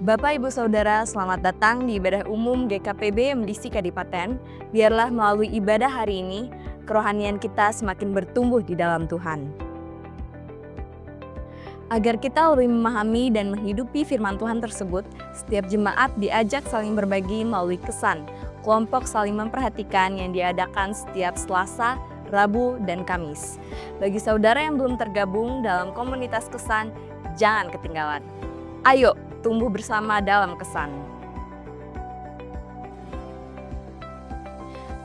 Bapak Ibu Saudara, selamat datang di ibadah umum GKPB MDC Kadipaten. Biarlah melalui ibadah hari ini, kerohanian kita semakin bertumbuh di dalam Tuhan. Agar kita lebih memahami dan menghidupi firman Tuhan tersebut, setiap jemaat diajak saling berbagi melalui kesan, kelompok saling memperhatikan yang diadakan setiap Selasa, Rabu, dan Kamis. Bagi saudara yang belum tergabung dalam komunitas kesan, jangan ketinggalan. Ayo, tumbuh bersama dalam kesan.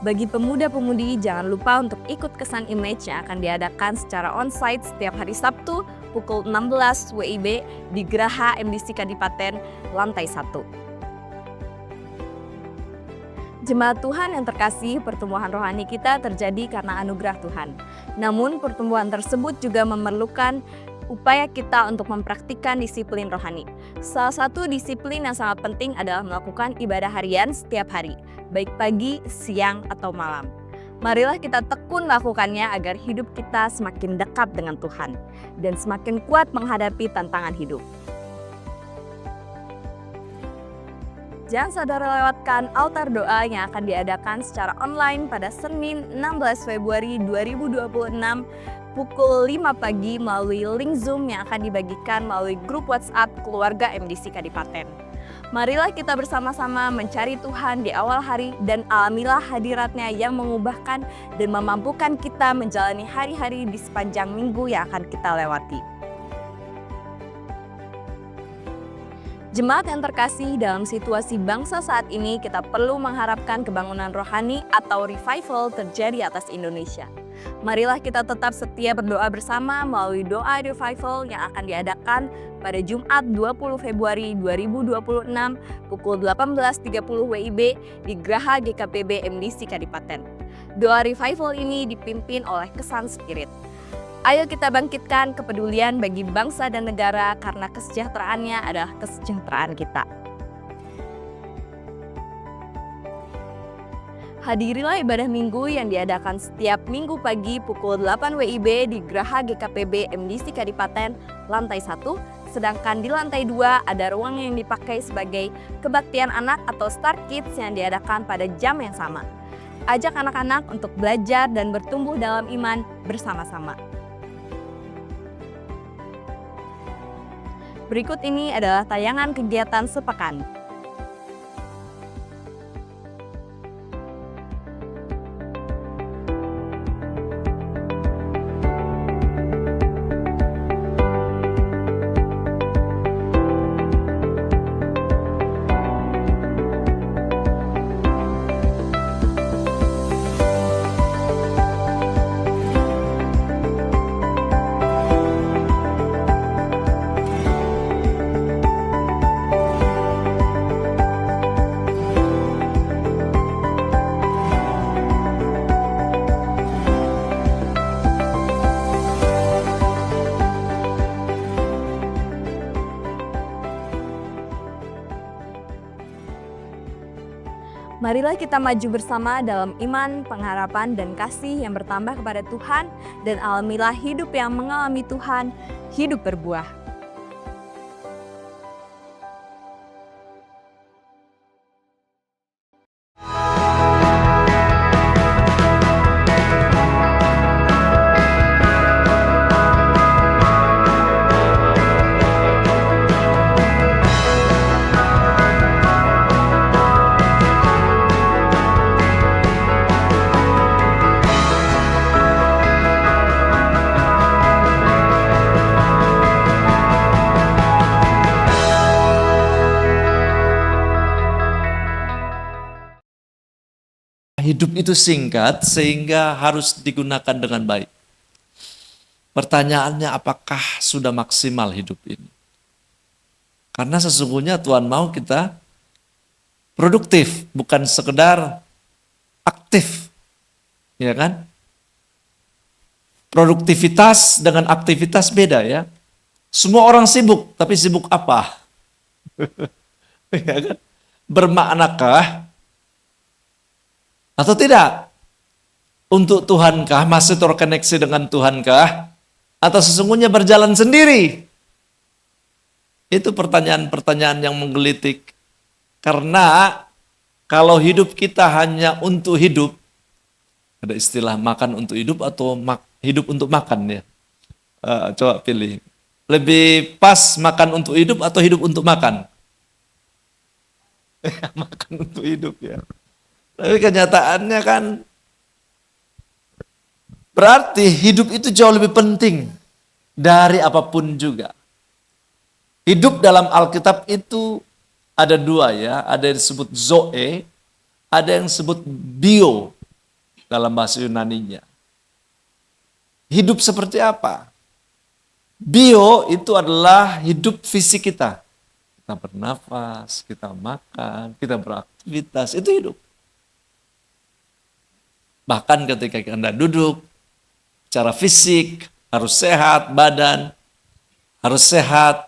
Bagi pemuda-pemudi, jangan lupa untuk ikut kesan image yang akan diadakan secara onsite setiap hari Sabtu pukul 16 WIB di Geraha MDC Kadipaten, lantai 1. Jemaat Tuhan yang terkasih, pertumbuhan rohani kita terjadi karena anugerah Tuhan. Namun pertumbuhan tersebut juga memerlukan upaya kita untuk mempraktikkan disiplin rohani. Salah satu disiplin yang sangat penting adalah melakukan ibadah harian setiap hari, baik pagi, siang, atau malam. Marilah kita tekun melakukannya agar hidup kita semakin dekat dengan Tuhan dan semakin kuat menghadapi tantangan hidup. Jangan saudara lewatkan altar doa yang akan diadakan secara online pada Senin 16 Februari 2026 pukul 5 pagi melalui link Zoom yang akan dibagikan melalui grup WhatsApp keluarga MDC Kadipaten. Marilah kita bersama-sama mencari Tuhan di awal hari dan alamilah hadiratnya yang mengubahkan dan memampukan kita menjalani hari-hari di sepanjang minggu yang akan kita lewati. Jemaat yang terkasih, dalam situasi bangsa saat ini kita perlu mengharapkan kebangunan rohani atau revival terjadi atas Indonesia. Marilah kita tetap setia berdoa bersama melalui doa revival yang akan diadakan pada Jumat 20 Februari 2026 pukul 18.30 WIB di Geraha GKPB MDC Kadipaten. Doa revival ini dipimpin oleh Kesan Spirit. Ayo kita bangkitkan kepedulian bagi bangsa dan negara karena kesejahteraannya adalah kesejahteraan kita. Hadirilah ibadah minggu yang diadakan setiap minggu pagi pukul 8 WIB di Geraha GKPB MDC Kadipaten, lantai 1, sedangkan di lantai 2 ada ruang yang dipakai sebagai kebaktian anak atau Star Kids yang diadakan pada jam yang sama. Ajak anak-anak untuk belajar dan bertumbuh dalam iman bersama-sama. Berikut ini adalah tayangan kegiatan sepekan. Marilah kita maju bersama dalam iman, pengharapan, dan kasih yang bertambah kepada Tuhan, dan alamilah hidup yang mengalami Tuhan, hidup berbuah. Hidup itu singkat sehingga harus digunakan dengan baik. Pertanyaannya, apakah sudah maksimal hidup ini? Karena sesungguhnya Tuhan mau kita produktif, bukan sekedar aktif. Ya kan? Produktivitas dengan aktivitas beda ya. Semua orang sibuk, tapi sibuk apa? Ya kan? Bermaknakah atau tidak? Untuk Tuhankah? Masih terkoneksi dengan Tuhankah? Atau sesungguhnya berjalan sendiri? Itu pertanyaan-pertanyaan yang menggelitik. Karena kalau hidup kita hanya untuk hidup, ada istilah makan untuk hidup atau hidup untuk makan ya. Coba pilih. Lebih pas makan untuk hidup atau hidup untuk makan? Makan untuk hidup ya. Tapi kenyataannya kan berarti hidup itu jauh lebih penting dari apapun juga. Hidup dalam Alkitab itu ada dua ya, ada yang disebut zoe, ada yang disebut bio dalam bahasa Yunaninya. Hidup seperti apa? Bio itu adalah hidup fisik kita. Kita bernafas, kita makan, kita beraktivitas, itu hidup. Bahkan ketika Anda duduk, secara fisik harus sehat, badan harus sehat,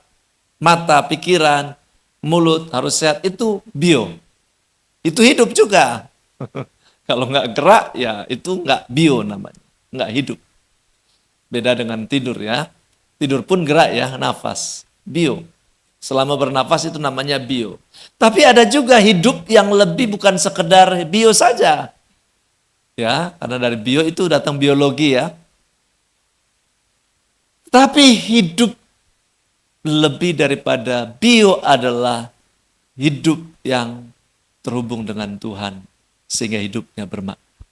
mata, pikiran, mulut harus sehat, itu bio. Itu hidup juga. Kalau nggak gerak, ya itu nggak bio namanya, nggak hidup. Beda dengan tidur ya. Tidur pun gerak ya, nafas, bio. Selama bernafas itu namanya bio. Tapi ada juga hidup yang lebih bukan sekedar bio saja. Ya, karena dari bio itu datang biologi ya. Tapi hidup lebih daripada bio adalah hidup yang terhubung dengan Tuhan sehingga hidupnya bermakna.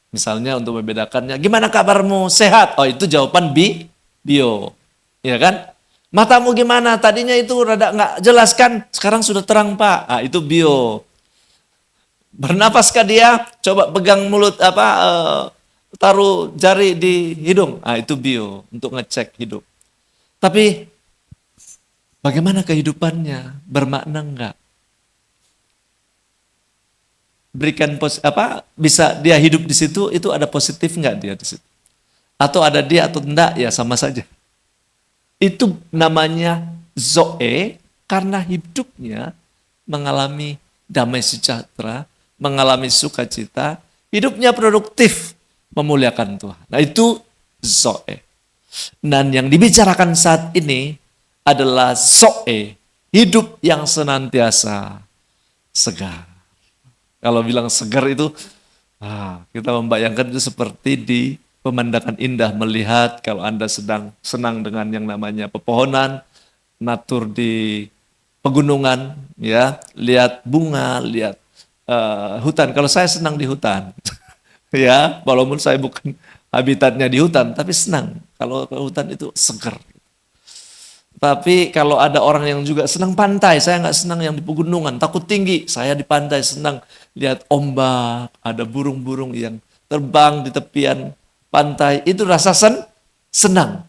Misalnya untuk membedakannya, gimana kabarmu? Sehat? Oh, itu jawaban bio. Ya kan? Matamu gimana? Tadinya itu rada nggak jelas kan? Sekarang sudah terang, Pak. Ah, itu bio. Bernapaskah dia? Coba pegang mulut taruh jari di hidung. Ah, itu bio untuk ngecek hidup. Tapi bagaimana kehidupannya? Bermakna enggak? Berikan bisa dia hidup di situ, itu ada positif enggak dia di situ? Atau ada dia atau enggak, ya sama saja. Itu namanya zoe karena hidupnya mengalami damai sejahtera, mengalami sukacita, hidupnya produktif, memuliakan Tuhan. Nah, itu zoe. Dan yang dibicarakan saat ini adalah zoe, hidup yang senantiasa segar. Kalau bilang segar itu, kita membayangkan itu seperti di pemandangan indah melihat kalau Anda sedang senang dengan yang namanya pepohonan, natur di pegunungan, ya, lihat bunga, lihat hutan. Kalau saya senang di hutan, ya, walaupun saya bukan habitatnya di hutan, tapi senang. Kalau ke hutan itu segar. Tapi kalau ada orang yang juga senang pantai, saya nggak senang yang di pegunungan, takut tinggi. Saya di pantai senang lihat ombak, ada burung-burung yang terbang di tepian pantai. Itu rasa senang.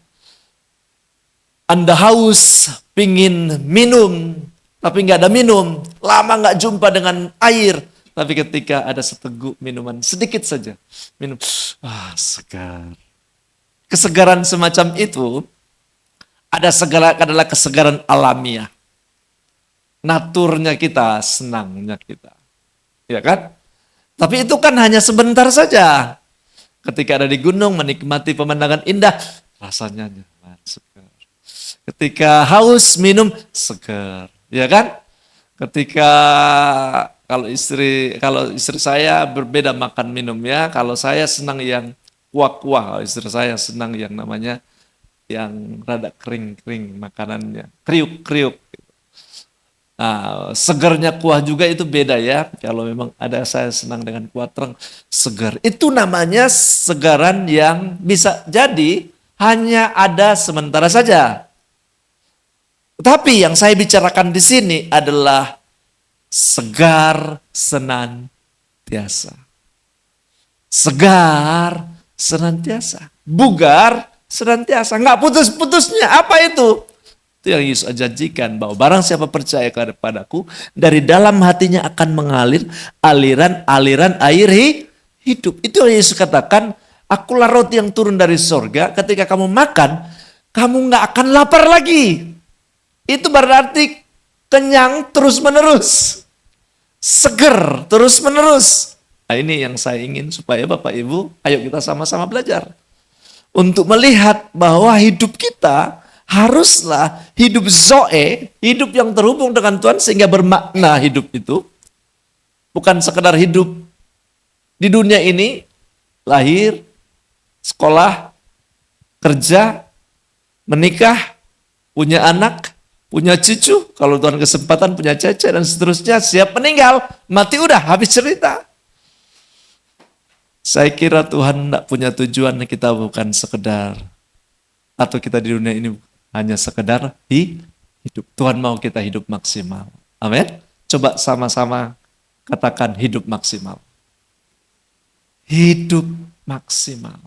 Anda haus, pingin minum, tapi nggak ada minum. Lama nggak jumpa dengan air. Tapi ketika ada seteguk minuman, sedikit saja, minum, segar. Kesegaran semacam itu adalah kesegaran alamiah. Naturnya kita, senangnya kita. Ya kan? Tapi itu kan hanya sebentar saja. Ketika ada di gunung, menikmati pemandangan indah, rasanya nyaman, segar. Ketika haus, minum, segar. Ya kan? Ketika kalau istri saya berbeda makan minum ya. Kalau saya senang yang kuah-kuah, istri saya senang yang namanya yang rada kering-kering makanannya, kriuk-kriuk. Nah, segernya kuah juga itu beda ya. Kalau memang ada saya senang dengan kuah terang, segar. Itu namanya segaran yang bisa jadi hanya ada sementara saja. Tapi yang saya bicarakan di sini adalah segar senantiasa. Segar senantiasa. Bugar senantiasa, nggak putus-putusnya. Apa itu? Itu yang Yesus janjikan, bahwa barang siapa percaya kepadaku, dari dalam hatinya akan mengalir aliran air hidup. Itu yang Yesus katakan, akulah roti yang turun dari sorga, ketika kamu makan, kamu nggak akan lapar lagi. Itu berarti kenyang terus menerus, seger terus menerus. Nah, ini yang saya ingin supaya Bapak Ibu, ayo kita sama-sama belajar. Untuk melihat bahwa hidup kita Haruslah hidup Zoe, hidup yang terhubung dengan Tuhan sehingga bermakna hidup itu. Bukan sekedar hidup di dunia ini, lahir, sekolah, kerja, menikah, punya anak, punya cucu, kalau Tuhan kesempatan punya cece dan seterusnya, siap meninggal, mati udah, habis cerita. Saya kira Tuhan tidak punya tujuan kita bukan sekedar, atau kita di dunia ini hanya sekedar hidup. Tuhan mau kita hidup maksimal. Amin. Coba sama-sama katakan hidup maksimal. Hidup maksimal.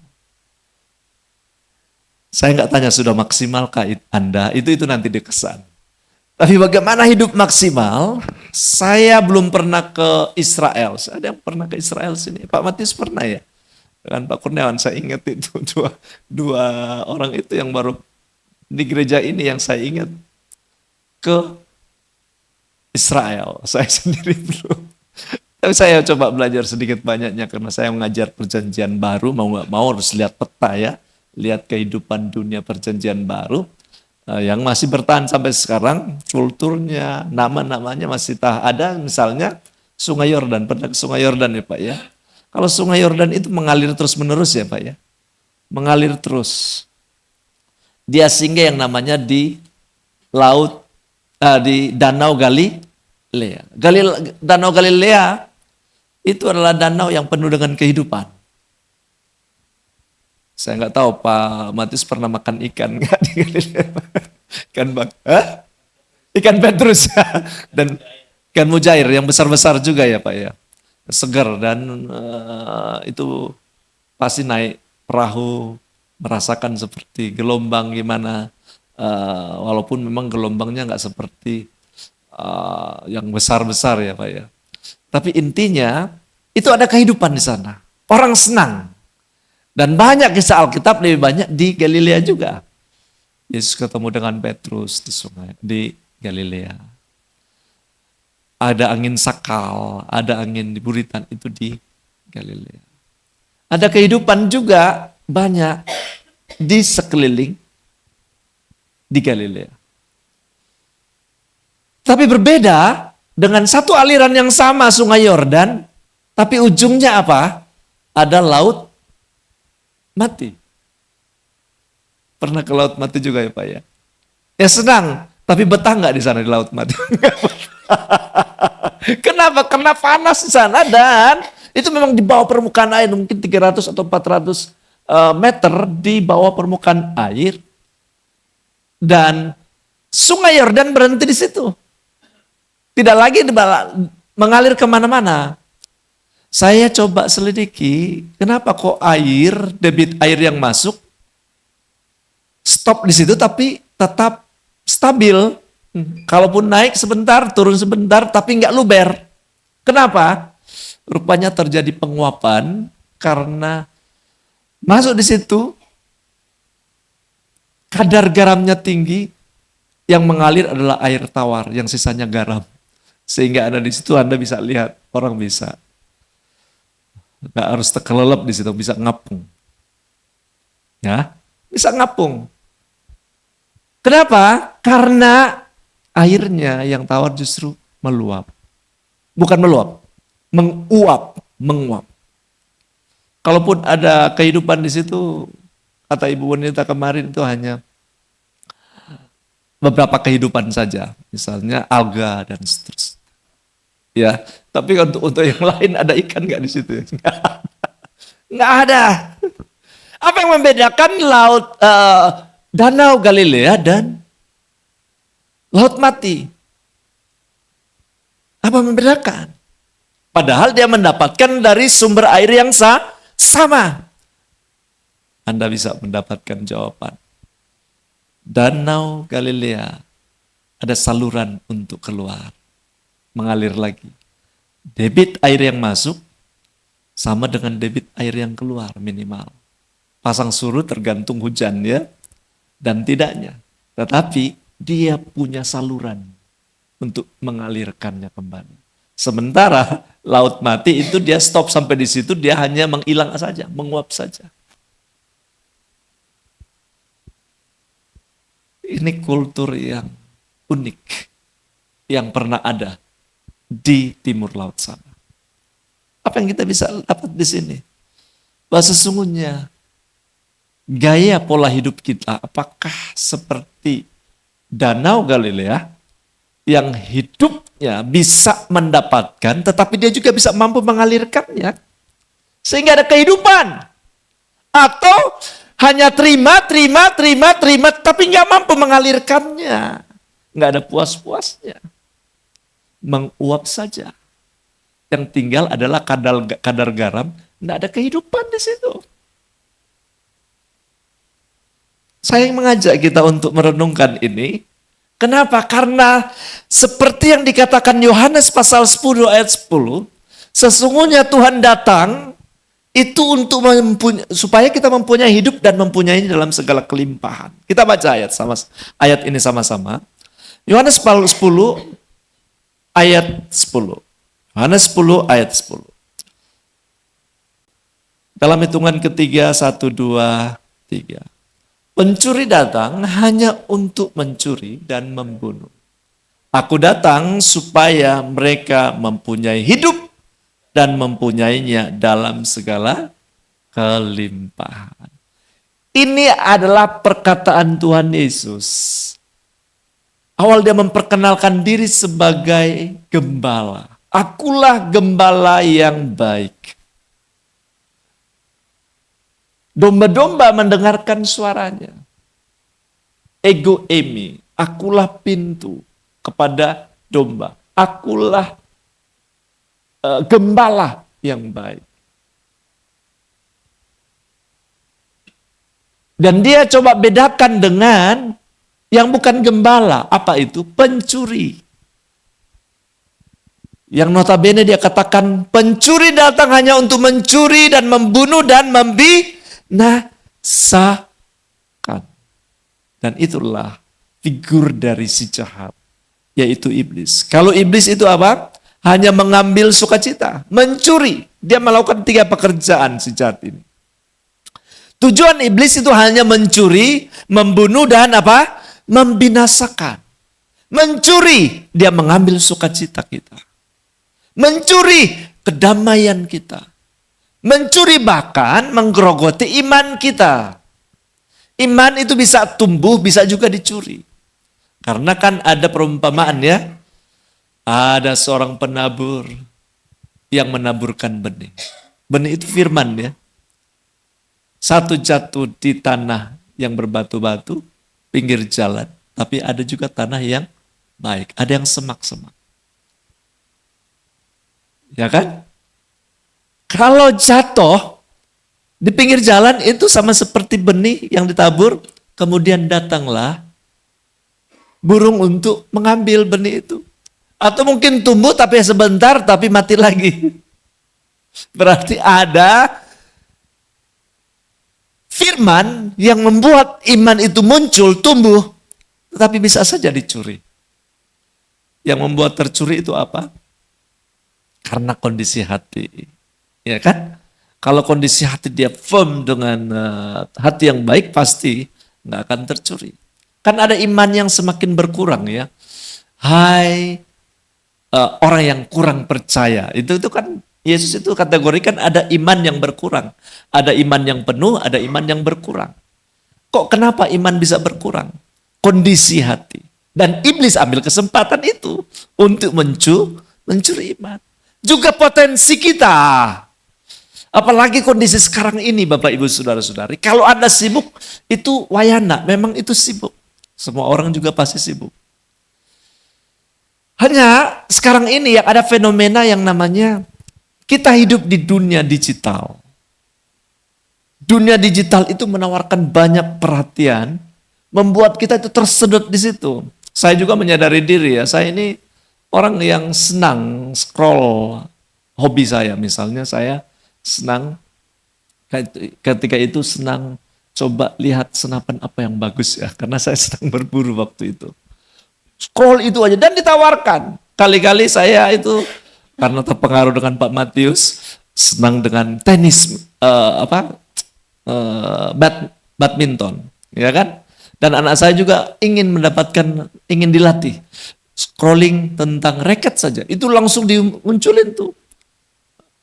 Saya nggak tanya sudah maksimalkah Anda, itu nanti dikesan. Tapi bagaimana hidup maksimal? Saya belum pernah ke Israel. Ada yang pernah ke Israel sini? Pak Matius pernah ya? Dengan Pak Kurniawan, saya ingat itu dua orang itu yang baru di gereja ini yang saya ingat ke Israel. Saya sendiri belum. Tapi saya coba belajar sedikit banyaknya karena saya mengajar perjanjian baru, mau nggak mau harus lihat peta ya, lihat kehidupan dunia perjanjian baru yang masih bertahan sampai sekarang, kulturnya, nama-namanya masih ada. Misalnya Sungai Yordan, pernah ke Sungai Yordan ya Pak ya? Kalau Sungai Yordan itu mengalir terus-menerus ya Pak ya? Mengalir terus. Dia singgah yang namanya di laut, di Danau Galilea. Danau Galilea itu adalah danau yang penuh dengan kehidupan. Saya nggak tahu Pak Matius pernah makan ikan nggak di Galilea? Ikan Petrus dan ikan mujair yang besar-besar juga ya Pak ya. Segar dan itu pasti naik perahu, merasakan seperti gelombang gimana, walaupun memang gelombangnya nggak seperti yang besar-besar ya Pak ya. Tapi intinya itu ada kehidupan di sana. Orang senang. Dan banyak kisah Alkitab lebih banyak di Galilea juga. Yesus ketemu dengan Petrus di Galilea. Ada angin sakal, ada angin di buritan itu di Galilea. Ada kehidupan juga banyak di sekeliling di Galilea. Tapi berbeda dengan satu aliran yang sama Sungai Yordan, tapi ujungnya apa? Ada laut mati. Pernah ke laut mati juga ya Pak ya? Ya senang, tapi betah nggak di sana di laut mati? Kenapa? Karena panas di sana dan itu memang di bawah permukaan air, mungkin 300 atau 400 meter di bawah permukaan air. Dan Sungai Yordan berhenti di situ. Tidak lagi mengalir kemana-mana. Saya coba selidiki, kenapa kok debit air yang masuk, stop di situ tapi tetap stabil. Kalaupun naik sebentar, turun sebentar, tapi nggak luber. Kenapa? Rupanya terjadi penguapan karena masuk di situ, kadar garamnya tinggi, yang mengalir adalah air tawar, yang sisanya garam. Sehingga ada di situ Anda bisa lihat, orang bisa. Nggak harus terkelelep di situ, bisa ngapung. Ya, bisa ngapung. Kenapa? Karena airnya yang tawar justru meluap. Bukan meluap, menguap. Kalaupun ada kehidupan di situ, kata Ibu Wanita kemarin itu hanya beberapa kehidupan saja. Misalnya alga dan seterusnya. Ya, tapi untuk yang lain ada ikan nggak di situ? Nggak ada. Apa yang membedakan Danau Galilea dan Laut Mati? Apa membedakan? Padahal dia mendapatkan dari sumber air yang sama. Anda bisa mendapatkan jawaban. Danau Galilea ada saluran untuk keluar. Mengalir lagi. Debit air yang masuk sama dengan debit air yang keluar minimal. Pasang surut tergantung hujan ya dan tidaknya. Tetapi dia punya saluran untuk mengalirkannya kembali. Sementara Laut Mati itu dia stop sampai di situ, dia hanya menghilang saja, menguap saja. Ini kultur yang unik, yang pernah ada di timur laut sana. Apa yang kita bisa dapat di sini? Bahwa sesungguhnya gaya pola hidup kita apakah seperti Danau Galilea yang hidupnya bisa mendapatkan, tetapi dia juga bisa mampu mengalirkannya sehingga ada kehidupan, atau hanya terima, tapi nggak mampu mengalirkannya, nggak ada puas-puasnya, menguap saja. Yang tinggal adalah kadar garam, nggak ada kehidupan di situ. Saya mengajak kita untuk merenungkan ini. Kenapa? Karena seperti yang dikatakan Yohanes pasal 10 ayat 10, sesungguhnya Tuhan datang itu untuk supaya kita mempunyai hidup dan mempunyainya dalam segala kelimpahan. Kita baca ayat ini sama-sama. Yohanes 10 ayat 10. Yohanes 10 ayat 10. Dalam hitungan ketiga, 1, 2, 3. Pencuri datang hanya untuk mencuri dan membunuh. Aku datang supaya mereka mempunyai hidup dan mempunyainya dalam segala kelimpahan. Ini adalah perkataan Tuhan Yesus. Awal dia memperkenalkan diri sebagai gembala. Akulah gembala yang baik. Domba-domba mendengarkan suaranya. Ego emi, akulah pintu kepada domba. Akulah gembala yang baik. Dan dia coba bedakan dengan yang bukan gembala. Apa itu? Pencuri. Yang notabene dia katakan, pencuri datang hanya untuk mencuri dan membunuh dan membinasakan. Dan itulah figur dari si jahat, yaitu iblis. Kalau iblis itu apa? Hanya mengambil sukacita, mencuri. Dia melakukan 3 pekerjaan si jahat ini. Tujuan iblis itu hanya mencuri, membunuh dan apa? Membinasakan. Mencuri, dia mengambil sukacita kita. Mencuri kedamaian kita. Mencuri bahkan menggerogoti iman kita. Iman itu bisa tumbuh, bisa juga dicuri. Karena kan ada perumpamaan ya. Ada seorang penabur yang menaburkan benih. Benih itu firman ya. Satu jatuh di tanah yang berbatu-batu, pinggir jalan. Tapi ada juga tanah yang baik. Ada yang semak-semak. Ya kan? Kalau jatuh di pinggir jalan itu sama seperti benih yang ditabur. Kemudian datanglah burung untuk mengambil benih itu. Atau mungkin tumbuh tapi sebentar tapi mati lagi. Berarti ada firman yang membuat iman itu muncul, tumbuh, tetapi bisa saja dicuri. Yang membuat tercuri itu apa? Karena kondisi hati. Ya kan? Kalau kondisi hati dia firm dengan hati yang baik, pasti nggak akan tercuri. Kan ada iman yang semakin berkurang ya. Hai orang yang kurang percaya. Itu kan Yesus itu kategorikan ada iman yang berkurang. Ada iman yang penuh, ada iman yang berkurang. Kok kenapa iman bisa berkurang? Kondisi hati. Dan iblis ambil kesempatan itu untuk mencuri iman. Juga potensi kita. Apalagi kondisi sekarang ini Bapak Ibu Saudara-saudari. Kalau Anda sibuk itu wayana, memang itu sibuk. Semua orang juga pasti sibuk. Hanya sekarang ini yang ada fenomena yang namanya kita hidup di dunia digital. Dunia digital itu menawarkan banyak perhatian, membuat kita itu tersedot di situ. Saya juga menyadari diri ya, saya ini orang yang senang scroll, hobi saya misalnya saya senang ketika itu senang coba lihat senapan apa yang bagus ya, karena saya sedang berburu waktu itu. Scroll itu aja dan ditawarkan. Kali-kali saya itu karena terpengaruh dengan Pak Matius senang dengan tenis badminton, ya kan? Dan anak saya juga ingin dilatih. Scrolling tentang racket saja, itu langsung dimunculin tuh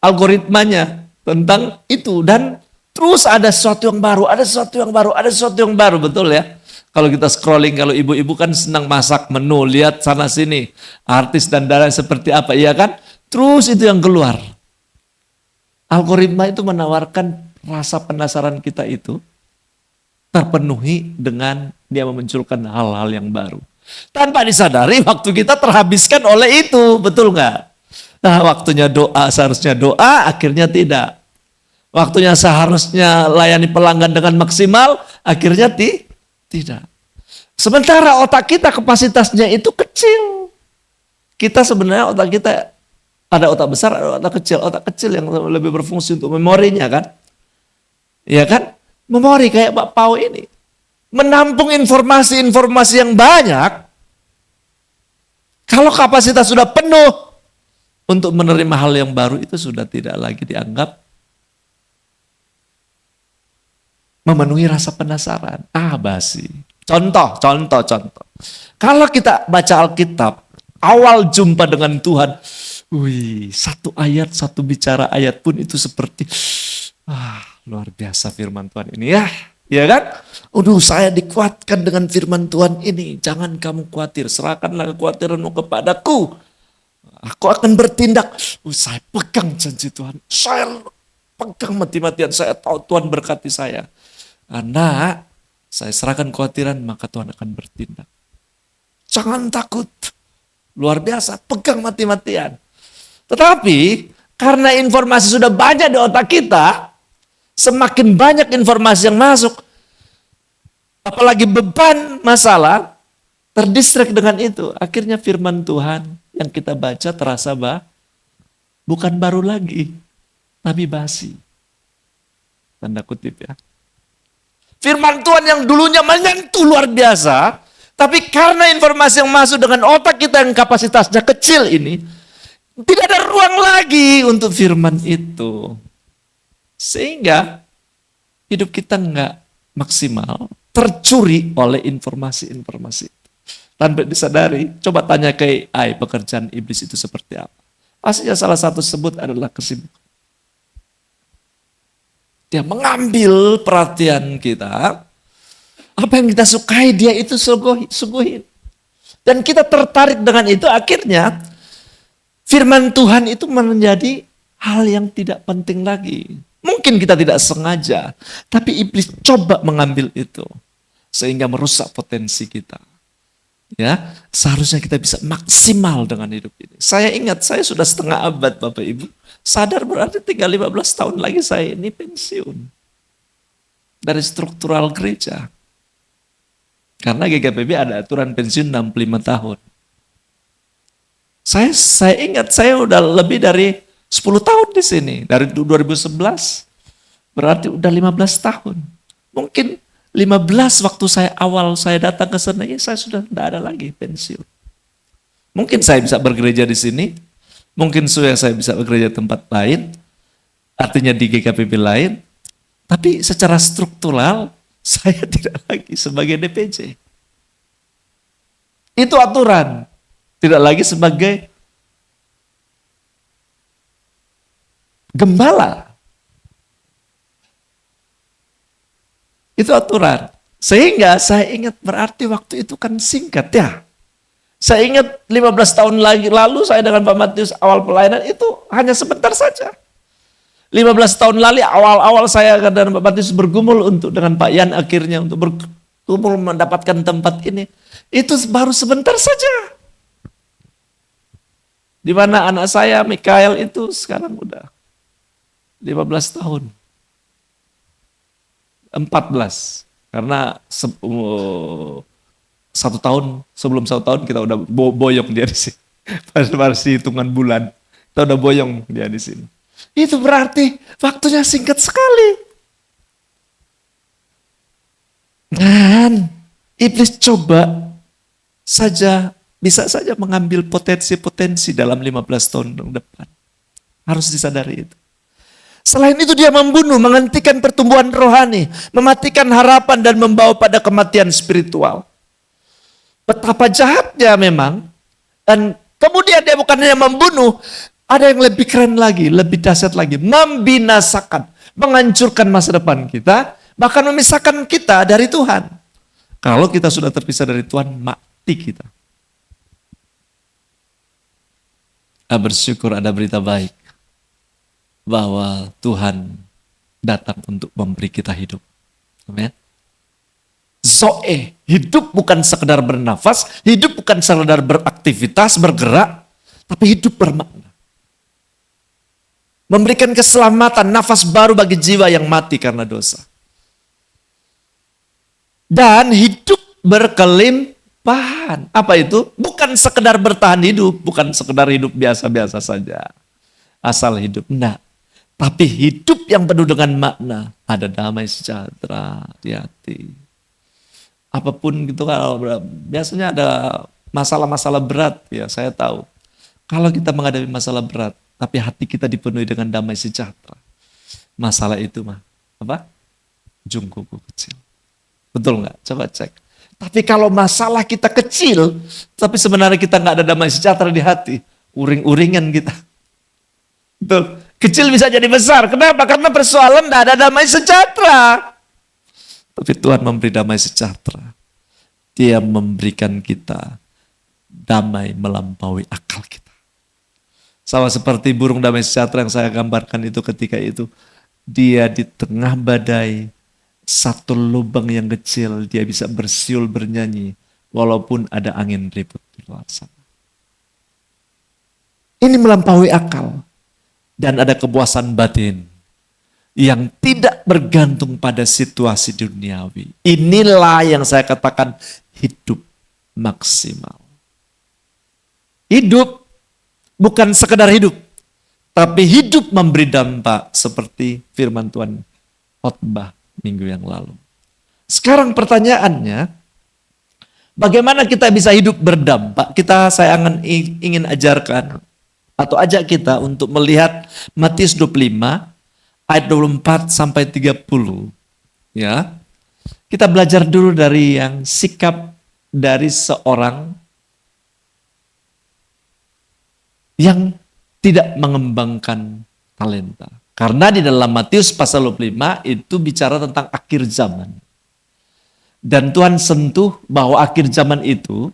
algoritmanya tentang itu. Dan terus ada sesuatu yang baru, ada sesuatu yang baru, ada sesuatu yang baru, betul ya. Kalau kita scrolling, kalau ibu-ibu kan senang masak menu, lihat sana sini, artis dan daerah seperti apa, iya kan? Terus itu yang keluar. Algoritma itu menawarkan rasa penasaran kita itu terpenuhi dengan dia memunculkan hal-hal yang baru. Tanpa disadari waktu kita terhabiskan oleh itu, betul nggak? Nah, waktunya doa, seharusnya doa, akhirnya tidak. Waktunya seharusnya layani pelanggan dengan maksimal, akhirnya tidak. Sementara otak kita kapasitasnya itu kecil. Kita sebenarnya otak kita ada otak besar, ada otak kecil. Otak kecil yang lebih berfungsi untuk memorinya kan. Ya kan? Memori kayak Pak Pau ini. Menampung informasi-informasi yang banyak. Kalau kapasitas sudah penuh untuk menerima hal yang baru, itu sudah tidak lagi dianggap memenuhi rasa penasaran. Basi. Contoh. Kalau kita baca Alkitab, awal jumpa dengan Tuhan, satu ayat, satu bicara ayat pun itu seperti, luar biasa firman Tuhan ini ya. Ya kan? Saya dikuatkan dengan firman Tuhan ini. Jangan kamu khawatir, serahkanlah kekhawatiranmu kepadaku. Aku akan bertindak. Saya pegang janji Tuhan. Saya pegang mati-matian. Saya tahu Tuhan berkati saya. Karena saya serahkan kekhawatiran, maka Tuhan akan bertindak. Jangan takut. Luar biasa, pegang mati-matian. Tetapi, karena informasi sudah banyak di otak kita, semakin banyak informasi yang masuk, apalagi beban masalah, terdistract dengan itu. Akhirnya firman Tuhan yang kita baca terasa bukan baru lagi, tapi basi. Tanda kutip ya. Firman Tuhan yang dulunya menyentuh luar biasa, tapi karena informasi yang masuk dengan otak kita yang kapasitasnya kecil ini, tidak ada ruang lagi untuk firman itu. Sehingga hidup kita nggak maksimal, tercuri oleh informasi-informasi itu. Tanpa disadari, coba tanya ke AI, pekerjaan iblis itu seperti apa. Pastinya salah satu sebut adalah kesibukan. Dia mengambil perhatian kita, apa yang kita sukai dia itu suguhin. Dan kita tertarik dengan itu, akhirnya firman Tuhan itu menjadi hal yang tidak penting lagi. Mungkin kita tidak sengaja, tapi iblis coba mengambil itu sehingga merusak potensi kita. Ya, seharusnya kita bisa maksimal dengan hidup ini. Saya ingat, saya sudah setengah abad Bapak Ibu. Sadar berarti tinggal 15 tahun lagi saya ini pensiun dari struktural gereja. Karena GKPB ada aturan pensiun 65 tahun. Saya ingat saya udah lebih dari 10 tahun di sini. Dari 2011 berarti udah 15 tahun. Mungkin 15 waktu saya datang ke sana, saya sudah tidak ada lagi pensiun. Mungkin saya bisa bergereja di sini. Mungkin saya bisa bekerja di tempat lain, artinya di GKPB lain, tapi secara struktural saya tidak lagi sebagai DPJ. Itu aturan, tidak lagi sebagai gembala. Itu aturan. Sehingga saya ingat berarti waktu itu kan singkat ya. Saya ingat 15 tahun lalu saya dengan Pak Matius awal pelayanan itu hanya sebentar saja. 15 tahun lalu awal-awal saya dan Pak Matius bergumul dengan Pak Yan akhirnya untuk bergumul mendapatkan tempat ini. Itu baru sebentar saja. Di mana anak saya Mikael itu sekarang udah 15 tahun. 14. Karena sebelum satu tahun kita udah boyong dia di sini. Masih hitungan bulan. Kita udah boyong dia di sini. Itu berarti waktunya singkat sekali. Dan iblis bisa saja mengambil potensi-potensi dalam 15 tahun depan. Harus disadari itu. Selain itu dia membunuh, menghentikan pertumbuhan rohani, mematikan harapan dan membawa pada kematian spiritual. Betapa jahatnya memang. Dan kemudian dia bukan hanya membunuh, ada yang lebih keren lagi, lebih dahsyat lagi. Membinasakan, menghancurkan masa depan kita, bahkan memisahkan kita dari Tuhan. Kalau kita sudah terpisah dari Tuhan, mati kita. Bersyukur ada berita baik. Bahwa Tuhan datang untuk memberi kita hidup. Amin. Zoe, hidup bukan sekedar bernafas, hidup bukan sekedar beraktivitas, bergerak, tapi hidup bermakna. Memberikan keselamatan, nafas baru bagi jiwa yang mati karena dosa. Dan hidup berkelimpahan. Apa itu? Bukan sekedar bertahan hidup, bukan sekedar hidup biasa-biasa saja. Asal hidup, enggak. Tapi hidup yang penuh dengan makna, ada damai sejahtera di hati. Apapun gitu, kalau biasanya ada masalah-masalah berat, ya saya tahu. Kalau kita menghadapi masalah berat, tapi hati kita dipenuhi dengan damai sejahtera, masalah itu mah apa? Jungkuku kecil. Betul nggak? Coba cek. Tapi kalau masalah kita kecil, tapi sebenarnya kita nggak ada damai sejahtera di hati, uring-uringan kita. Betul. Kecil bisa jadi besar. Kenapa? Karena persoalan tidak ada damai sejahtera. Tapi Tuhan memberi damai sejahtera. Dia memberikan kita damai melampaui akal kita. Sama seperti burung damai sejahtera yang saya gambarkan itu ketika itu. Dia di tengah badai, satu lubang yang kecil, dia bisa bersiul bernyanyi. Walaupun ada angin ribut di luar sana. Ini melampaui akal. Dan ada kepuasan batin yang tidak bergantung pada situasi duniawi. Inilah yang saya katakan hidup maksimal. Hidup bukan sekedar hidup, tapi hidup memberi dampak seperti firman Tuhan khotbah minggu yang lalu. Sekarang pertanyaannya, bagaimana kita bisa hidup berdampak? Saya ingin ajarkan atau ajak kita untuk melihat Matius 25 ayat 24 sampai 30. Ya. Kita belajar dulu dari yang sikap dari seorang yang tidak mengembangkan talenta. Karena di dalam Matius pasal 25 itu bicara tentang akhir zaman. Dan Tuhan sentuh bahwa akhir zaman itu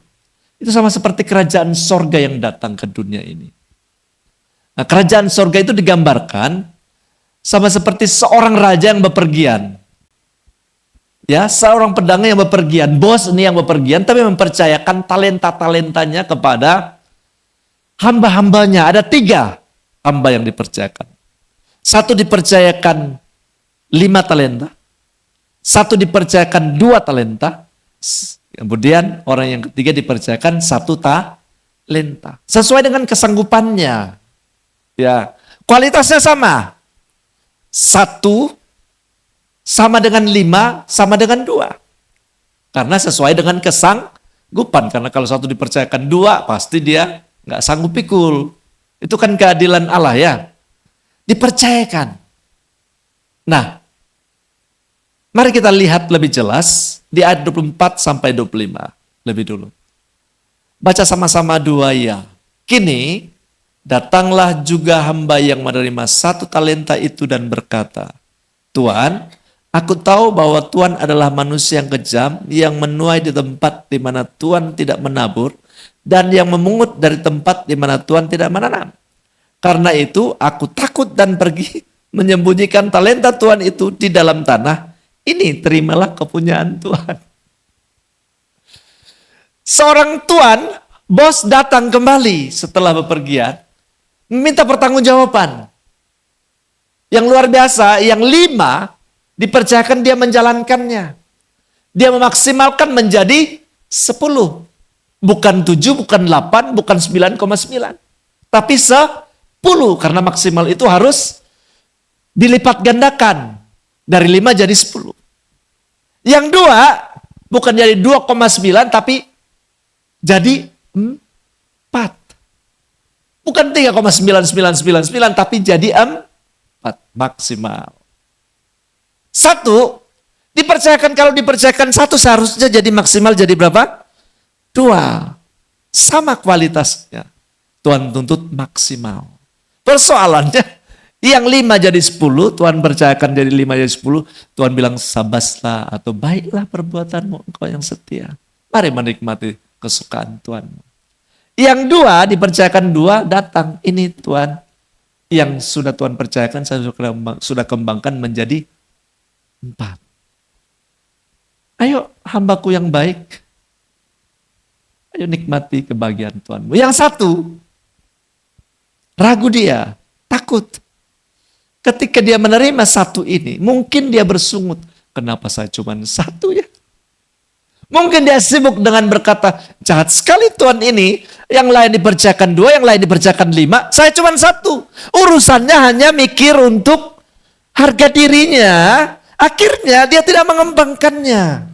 sama seperti kerajaan sorga yang datang ke dunia ini. Nah, kerajaan sorga itu digambarkan sama seperti seorang raja yang bepergian. Ya, seorang pedang yang bepergian, bos ini yang bepergian, tapi mempercayakan talenta-talentanya kepada hamba-hambanya. Ada 3 hamba yang dipercayakan. 1 dipercayakan 5 talenta, 1 dipercayakan 2 talenta, kemudian orang yang ketiga dipercayakan 1 talenta. Sesuai dengan kesanggupannya. Ya, kualitasnya sama. 1 sama dengan 5 sama dengan 2. Karena sesuai dengan kesanggupan. Karena kalau 1 dipercayakan 2 pasti dia nggak sanggup pikul. Itu kan keadilan Allah ya. Dipercayakan. Nah, mari kita lihat lebih jelas di ayat 24 sampai 25 lebih dulu. Baca sama-sama 2 ya. Kini datanglah juga hamba yang menerima 1 talenta itu dan berkata, Tuan, aku tahu bahwa Tuan adalah manusia yang kejam, yang menuai di tempat di mana Tuan tidak menabur, dan yang memungut dari tempat di mana Tuan tidak menanam. Karena itu aku takut dan pergi menyembunyikan talenta Tuan itu di dalam tanah. Ini terimalah kepunyaan Tuan. Seorang Tuan, bos datang kembali setelah bepergian, minta pertanggungjawaban. Yang luar biasa, yang 5 dipercayakan dia menjalankannya. Dia memaksimalkan menjadi 10. Bukan 7, bukan 8, bukan 9,9. Tapi 10, karena maksimal itu harus dilipat gandakan. Dari 5 jadi 10. Yang 2, bukan jadi 2,9, tapi jadi 4. Bukan 3,9999 tapi jadi 4. 4 maksimal. 1 dipercayakan, kalau dipercayakan 1 seharusnya jadi maksimal jadi berapa? 2. Sama kualitasnya. Tuhan tuntut maksimal. Persoalannya yang 5 jadi 10, Tuhan percayakan jadi 5 jadi 10, Tuhan bilang sabaslah atau baiklah perbuatanmu engkau yang setia. Mari menikmati kesukaan Tuhan. Yang 2 dipercayakan 2 datang. Ini Tuhan yang sudah Tuhan percayakan, saya sudah kembangkan menjadi 4. Ayo hambaku yang baik. Ayo nikmati kebahagiaan Tuhanmu. Yang 1, ragu dia, takut. Ketika dia menerima 1 ini, mungkin dia bersungut. Kenapa saya cuma 1 ya? Mungkin dia sibuk dengan berkata, jahat sekali Tuhan ini. Yang lain dipercayakan 2, yang lain dipercayakan 5. Saya cuma 1. Urusannya hanya mikir untuk harga dirinya. Akhirnya dia tidak mengembangkannya.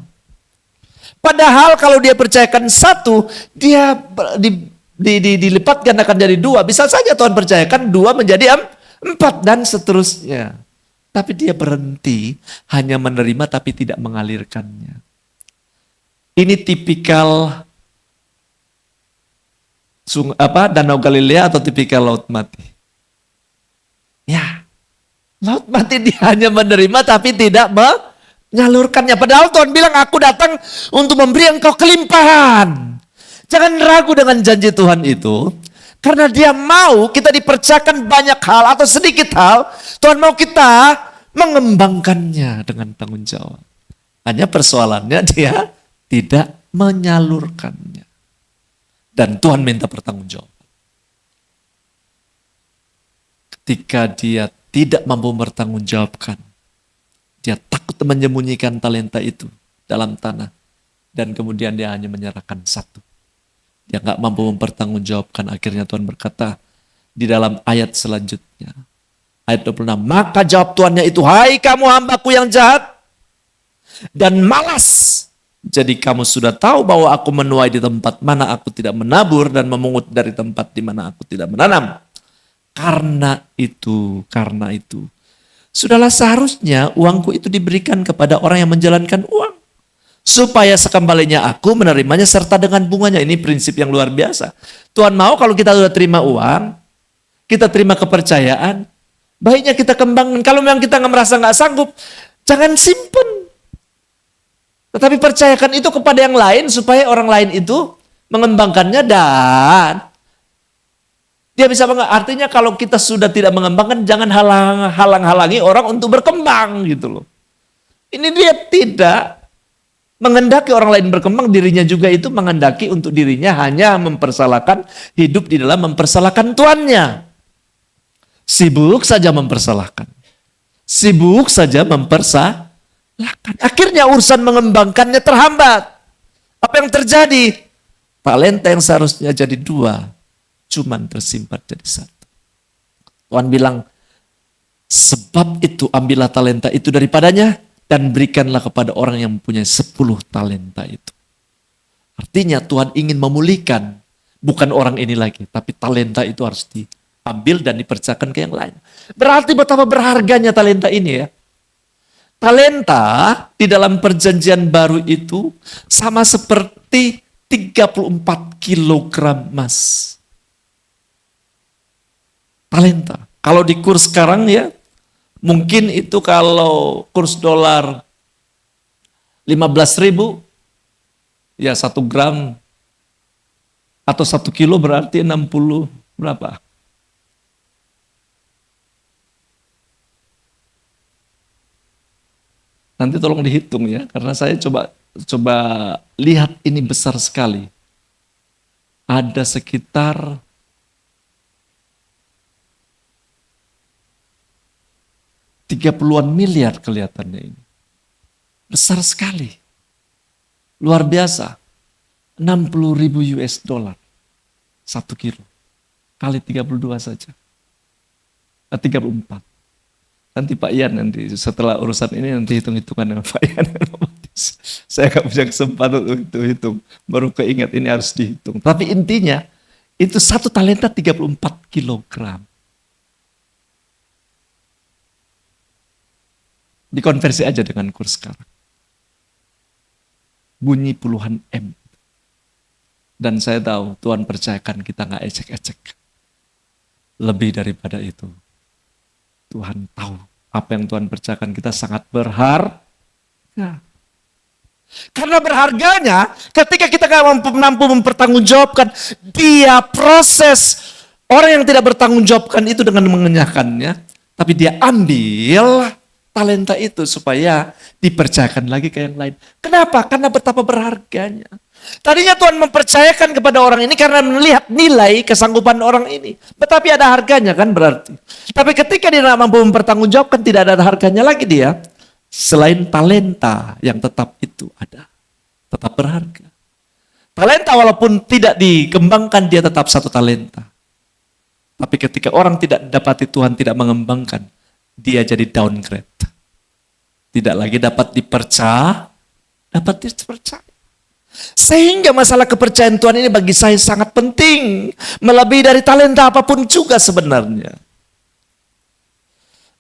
Padahal kalau dia percayakan 1, dia dilipat gandakan jadi 2. Bisa saja Tuhan percayakan 2 menjadi 4 dan seterusnya. Tapi dia berhenti hanya menerima tapi tidak mengalirkannya. Ini tipikal Danau Galilea atau tipikal Laut Mati. Ya, Laut Mati dia hanya menerima tapi tidak menyalurkannya. Padahal Tuhan bilang, aku datang untuk memberi engkau kelimpahan. Jangan ragu dengan janji Tuhan itu. Karena dia mau kita dipercayakan banyak hal atau sedikit hal. Tuhan mau kita mengembangkannya dengan tanggung jawab. Hanya persoalannya dia tidak menyalurkannya. Dan Tuhan minta pertanggungjawaban. Ketika dia tidak mampu mempertanggungjawabkan, dia takut menyembunyikan talenta itu dalam tanah. Dan kemudian dia hanya menyerahkan 1. Dia nggak mampu mempertanggungjawabkan. Akhirnya Tuhan berkata di dalam ayat selanjutnya. Ayat 26. Maka jawab Tuannya itu, hai kamu hambaku yang jahat dan malas. Jadi kamu sudah tahu bahwa aku menuai di tempat mana aku tidak menabur dan memungut dari tempat di mana aku tidak menanam. Karena itu. Sudahlah seharusnya uangku itu diberikan kepada orang yang menjalankan uang. Supaya sekembalinya aku menerimanya serta dengan bunganya. Ini prinsip yang luar biasa. Tuhan mau kalau kita sudah terima uang, kita terima kepercayaan, baiknya kita kembangkan. Kalau memang kita merasa nggak sanggup, jangan simpen. Tetapi percayakan itu kepada yang lain supaya orang lain itu mengembangkannya dan dia bisa artinya kalau kita sudah tidak mengembangkan, jangan halang-halangi orang untuk berkembang gitu loh. Ini dia tidak menghendaki orang lain berkembang, dirinya juga itu menghendaki untuk dirinya hanya mempersalahkan, hidup di dalam mempersalahkan Tuannya. Sibuk saja mempersalahkan. Sibuk saja mempersalahkan. Akhirnya urusan mengembangkannya terhambat. Apa yang terjadi? Talenta yang seharusnya jadi 2, cuman tersimpan jadi 1. Tuhan bilang, sebab itu ambillah talenta itu daripadanya dan berikanlah kepada orang yang mempunyai 10 talenta itu. Artinya Tuhan ingin memulihkan bukan orang ini lagi, tapi talenta itu harus diambil dan dipercayakan ke yang lain. Berarti betapa berharganya talenta ini ya. Talenta di dalam perjanjian baru itu sama seperti 34 kilogram emas. Talenta. Kalau di kurs sekarang ya, mungkin itu kalau kurs dolar 15.000, ya 1 gram atau 1 kilo berarti 60 berapa? Nanti tolong dihitung ya, karena saya coba lihat ini besar sekali. Ada sekitar 30-an miliar kelihatannya ini. Besar sekali. Luar biasa. 60.000 US dollar. 1 kilo. Kali 32 saja. 34. Nanti Pak Ian nanti setelah urusan ini nanti hitung-hitungan dengan Pak Ian. Saya nggak punya kesempatan untuk hitung. Baru keingat ini harus dihitung. Tapi intinya itu 1 talenta 34 kilogram. Dikonversi aja dengan kurs sekarang. Bunyi puluhan M. Dan saya tahu Tuhan percayakan kita nggak ecek-ecek. Lebih daripada itu, Tuhan tahu apa yang Tuhan percayakan kita sangat berharga. Karena berharganya, ketika kita nggak mampu mempertanggungjawabkan, dia proses orang yang tidak bertanggungjawabkan itu dengan mengenyahkannya, tapi dia ambil talenta itu supaya dipercayakan lagi ke yang lain. Kenapa? Karena betapa berharganya. Tadinya Tuhan mempercayakan kepada orang ini karena melihat nilai kesanggupan orang ini. Tetapi ada harganya kan berarti. Tapi ketika dia tidak mampu mempertanggungjawabkan, tidak ada harganya lagi dia. Selain talenta yang tetap itu ada. Tetap berharga. Talenta walaupun tidak dikembangkan, dia tetap satu talenta. Tapi ketika orang tidak dapati Tuhan tidak mengembangkan, dia jadi downgrade. Tidak lagi dapat dipercaya. Sehingga masalah kepercayaan Tuhan ini bagi saya sangat penting. Melebihi dari talenta apapun juga sebenarnya.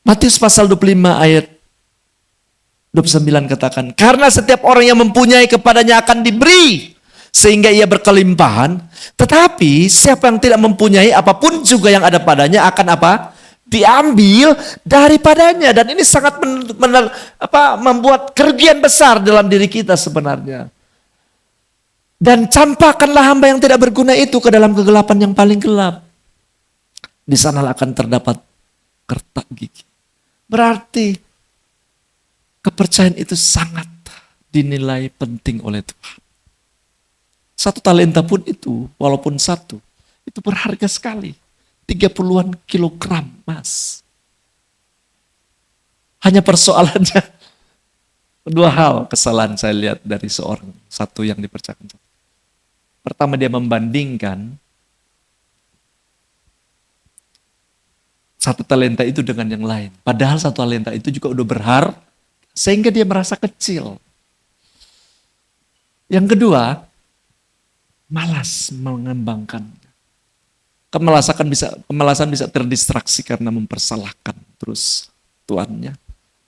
Matius pasal 25 ayat 29 katakan, karena setiap orang yang mempunyai kepadanya akan diberi, sehingga ia berkelimpahan. Tetapi siapa yang tidak mempunyai apapun juga yang ada padanya akan apa? Diambil daripadanya. Dan ini sangat membuat kerugian besar dalam diri kita sebenarnya. Dan campakkanlah hamba yang tidak berguna itu ke dalam kegelapan yang paling gelap. Di sanalah akan terdapat kertak gigi. Berarti kepercayaan itu sangat dinilai penting oleh Tuhan. Satu talenta pun itu, walaupun satu, itu berharga sekali. 30-an kilogram emas. Hanya persoalannya, dua hal kesalahan saya lihat dari seorang satu yang dipercayakan. Pertama, dia membandingkan satu talenta itu dengan yang lain. Padahal satu talenta itu juga udah berharga, sehingga dia merasa kecil. Yang kedua, malas mengembangkan. Kemalasan bisa terdistraksi karena mempersalahkan terus tuannya.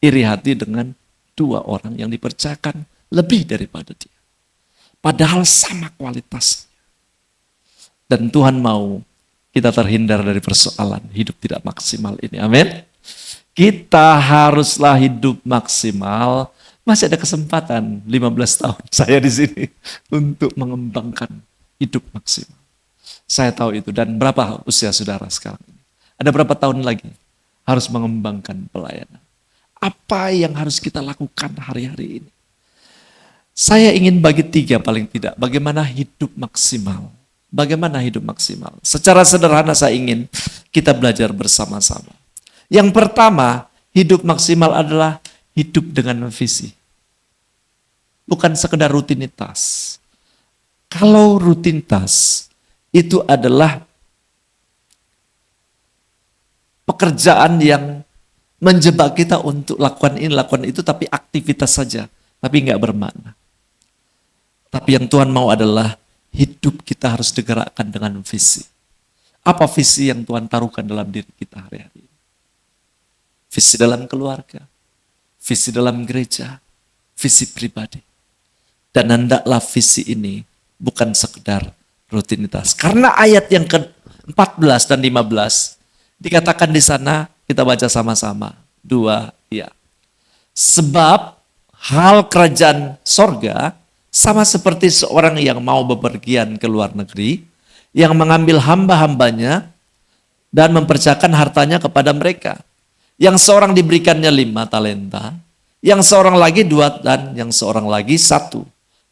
Iri hati dengan dua orang yang dipercayakan lebih daripada dia. Padahal sama kualitasnya. Dan Tuhan mau kita terhindar dari persoalan hidup tidak maksimal ini. Amin. Kita haruslah hidup maksimal. Masih ada kesempatan 15 tahun saya di sini untuk mengembangkan hidup maksimal. Saya tahu itu. Dan berapa usia saudara sekarang ini? Ada berapa tahun lagi harus mengembangkan pelayanan? Apa yang harus kita lakukan hari-hari ini? Saya ingin bagi 3 paling tidak. Bagaimana hidup maksimal? Bagaimana hidup maksimal? Secara sederhana saya ingin kita belajar bersama-sama. Yang pertama, hidup maksimal adalah hidup dengan visi. Bukan sekedar rutinitas. Kalau rutinitas itu adalah pekerjaan yang menjebak kita untuk lakukan ini, lakukan itu, tapi aktivitas saja, tapi nggak bermakna. Tapi yang Tuhan mau adalah hidup kita harus digerakkan dengan visi. Apa visi yang Tuhan taruhkan dalam diri kita hari-hari ini? Visi dalam keluarga, visi dalam gereja, visi pribadi. Dan hendaklah visi ini bukan sekedar rutinitas. Karena ayat yang ke-14 dan 15 dikatakan di sana, kita baca sama-sama. 2, ya. Sebab hal kerajaan sorga sama seperti seorang yang mau bepergian ke luar negeri, yang mengambil hamba-hambanya dan mempercayakan hartanya kepada mereka. Yang seorang diberikannya 5 talenta, yang seorang lagi 2, dan yang seorang lagi 1.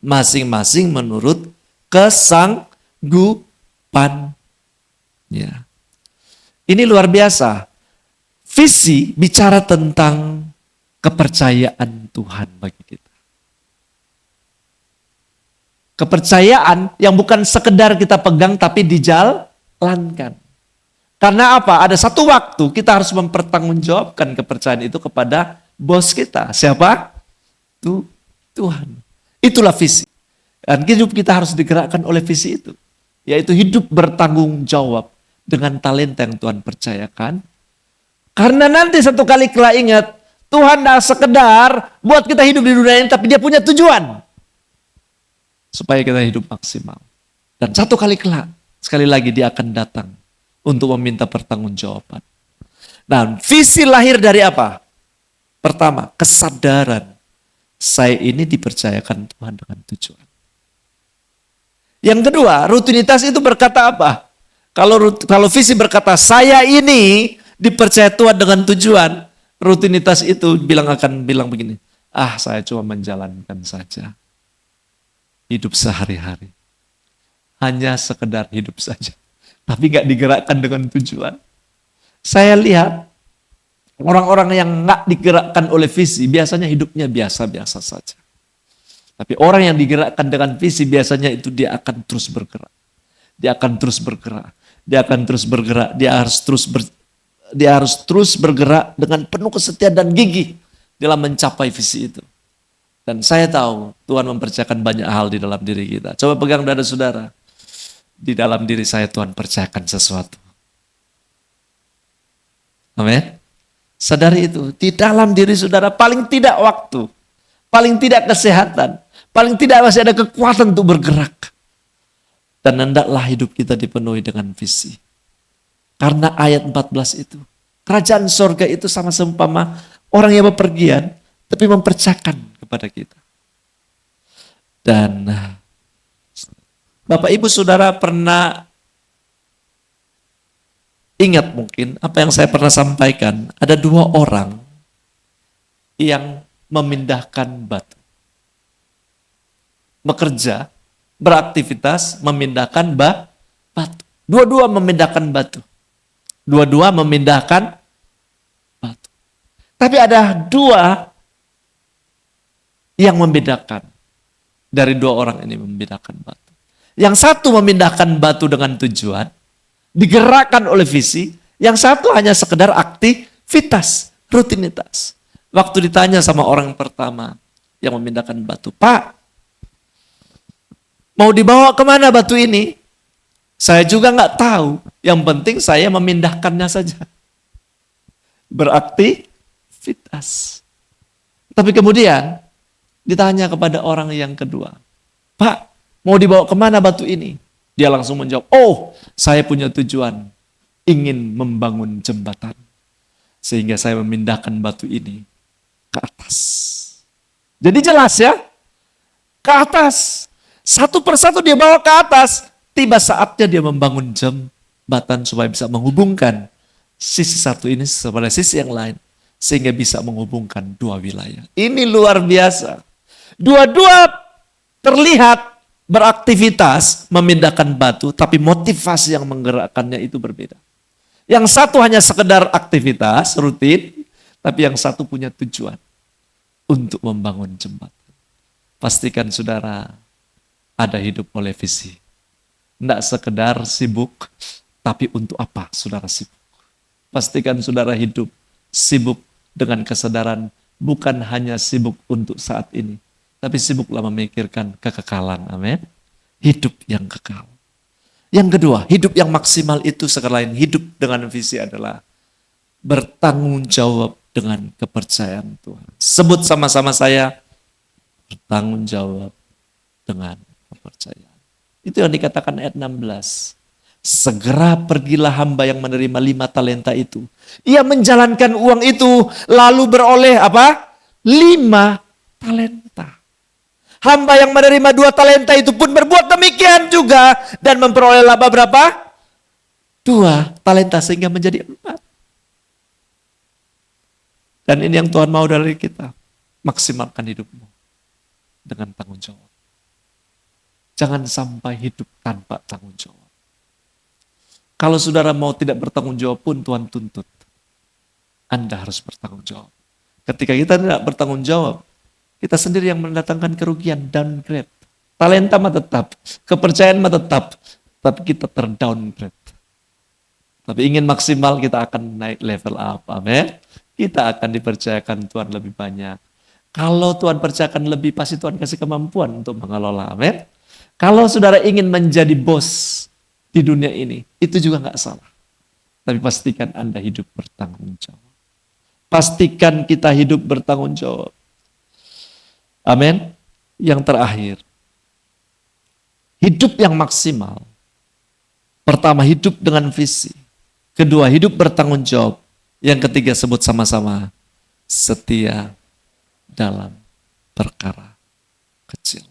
Masing-masing menurut kesanggupannya. Ini luar biasa. Visi bicara tentang kepercayaan Tuhan bagi kita. Kepercayaan yang bukan sekedar kita pegang tapi dijalankan. Karena apa? Ada satu waktu kita harus mempertanggungjawabkan kepercayaan itu kepada bos kita. Siapa? Tuhan. Itulah visi. Dan hidup kita harus digerakkan oleh visi itu. Yaitu hidup bertanggung jawab dengan talenta yang Tuhan percayakan. Karena nanti satu kali kelak ingat, Tuhan tidak sekedar buat kita hidup di dunia ini, tapi dia punya tujuan. Supaya kita hidup maksimal. Dan satu kali kelak, sekali lagi dia akan datang untuk meminta pertanggungjawaban. Nah, visi lahir dari apa? Pertama, kesadaran. Saya ini dipercayakan Tuhan dengan tujuan. Yang kedua, rutinitas itu berkata apa? Kalau visi berkata, saya ini dipercaya Tuhan dengan tujuan, rutinitas itu akan bilang begini, saya cuma menjalankan saja. Hidup sehari-hari. Hanya sekedar hidup saja. Tapi gak digerakkan dengan tujuan. Saya lihat, orang-orang yang gak digerakkan oleh visi, biasanya hidupnya biasa-biasa saja. Tapi orang yang digerakkan dengan visi, biasanya itu dia akan terus bergerak. Dia akan terus bergerak. Dia akan terus bergerak. Dia harus terus bergerak dengan penuh kesetiaan dan gigih dalam mencapai visi itu. Dan saya tahu Tuhan mempercayakan banyak hal di dalam diri kita. Coba pegang dada saudara. Di dalam diri saya Tuhan percayakan sesuatu. Amin. Sadari itu. Di dalam diri saudara paling tidak waktu. Paling tidak kesehatan. Paling tidak masih ada kekuatan untuk bergerak. Dan hendaklah hidup kita dipenuhi dengan visi. Karena ayat 14 itu. Kerajaan sorga itu sama seumpama orang yang bepergian. Tapi mempercayakan kepada kita. Dan Bapak Ibu Saudara pernah ingat mungkin apa yang saya pernah sampaikan. Ada 2 orang yang memindahkan batu. Bekerja, beraktivitas, memindahkan batu. Dua-dua memindahkan batu. Dua-dua memindahkan batu. Tapi ada 2 yang membedakan. Dari 2 orang ini membedakan batu. Yang satu memindahkan batu dengan tujuan, digerakkan oleh visi. Yang satu hanya sekedar aktivitas, rutinitas. Waktu ditanya sama orang pertama yang memindahkan batu, Pak, mau dibawa kemana batu ini? Saya juga nggak tahu. Yang penting saya memindahkannya saja. Beraktivitas. Tapi kemudian ditanya kepada orang yang kedua, Pak, mau dibawa kemana batu ini? Dia langsung menjawab, saya punya tujuan. Ingin membangun jembatan. Sehingga saya memindahkan batu ini ke atas. Jadi jelas ya, ke atas. Satu persatu dia bawa ke atas. Tiba saatnya dia membangun jembatan supaya bisa menghubungkan sisi satu ini kepada sisi yang lain. Sehingga bisa menghubungkan 2 wilayah. Ini luar biasa. Dua-dua terlihat beraktivitas memindahkan batu, tapi motivasi yang menggerakkannya itu berbeda. Yang satu hanya sekedar aktivitas rutin, tapi yang satu punya tujuan untuk membangun jembatan. Pastikan saudara ada hidup oleh visi. Tidak sekedar sibuk, tapi untuk apa saudara sibuk? Pastikan saudara hidup sibuk dengan kesadaran bukan hanya sibuk untuk saat ini, tapi sibuklah memikirkan kekekalan. Amin. Hidup yang kekal. Yang kedua, hidup yang maksimal itu sekalian hidup dengan visi adalah bertanggung jawab dengan kepercayaan Tuhan. Sebut sama-sama saya, bertanggung jawab dengan kepercayaan. Itu yang dikatakan ayat 16. Segera pergilah hamba yang menerima 5 talenta itu. Ia menjalankan uang itu lalu beroleh apa? 5 talenta. Hamba yang menerima 2 talenta itu pun berbuat demikian juga. Dan memperoleh laba berapa? 2 talenta sehingga menjadi 4. Dan ini yang Tuhan mau dari kita. Maksimalkan hidupmu dengan tanggung jawab. Jangan sampai hidup tanpa tanggung jawab. Kalau saudara mau tidak bertanggung jawab pun Tuhan tuntut. Anda harus bertanggung jawab. Ketika kita tidak bertanggung jawab, kita sendiri yang mendatangkan kerugian, downgrade. Talenta mah tetap, kepercayaan mah tetap, tapi kita terdowngrade. Tapi ingin maksimal, kita akan naik level up. Amin. Kita akan dipercayakan Tuhan lebih banyak. Kalau Tuhan percayakan lebih, pasti Tuhan kasih kemampuan untuk mengelola. Amin. Kalau saudara ingin menjadi bos di dunia ini, itu juga nggak salah. Tapi pastikan Anda hidup bertanggung jawab. Pastikan kita hidup bertanggung jawab. Amin. Yang terakhir, hidup yang maksimal. Pertama, hidup dengan visi. Kedua, hidup bertanggung jawab. Yang ketiga, sebut sama-sama, setia dalam perkara kecil.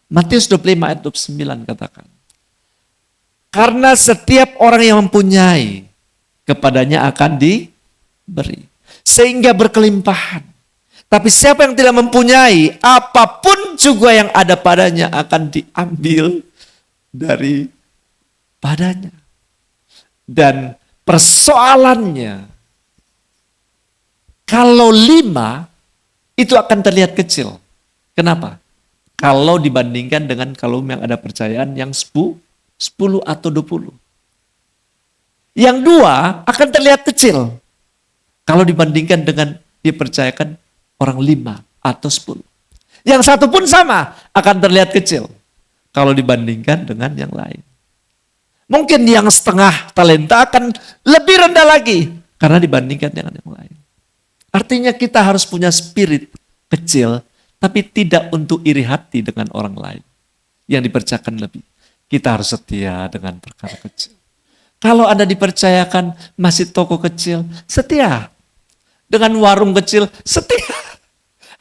Matius 25 ayat 29 katakan, karena setiap orang yang mempunyai, kepadanya akan diberi, sehingga berkelimpahan. Tapi siapa yang tidak mempunyai, apapun juga yang ada padanya akan diambil daripadanya. Dan persoalannya, kalau 5, itu akan terlihat kecil. Kenapa? Kalau dibandingkan dengan kaum yang ada percayaan yang 10 atau 20. Yang 2 akan terlihat kecil. Kalau dibandingkan dengan dipercayakan orang 5 atau 10. Yang 1 pun sama, akan terlihat kecil. Kalau dibandingkan dengan yang lain. Mungkin yang setengah talenta akan lebih rendah lagi. Karena dibandingkan dengan yang lain. Artinya kita harus punya spirit kecil, tapi tidak untuk iri hati dengan orang lain. Yang dipercayakan lebih. Kita harus setia dengan perkara kecil. Kalau Anda dipercayakan masih toko kecil, setia. Dengan warung kecil, setia.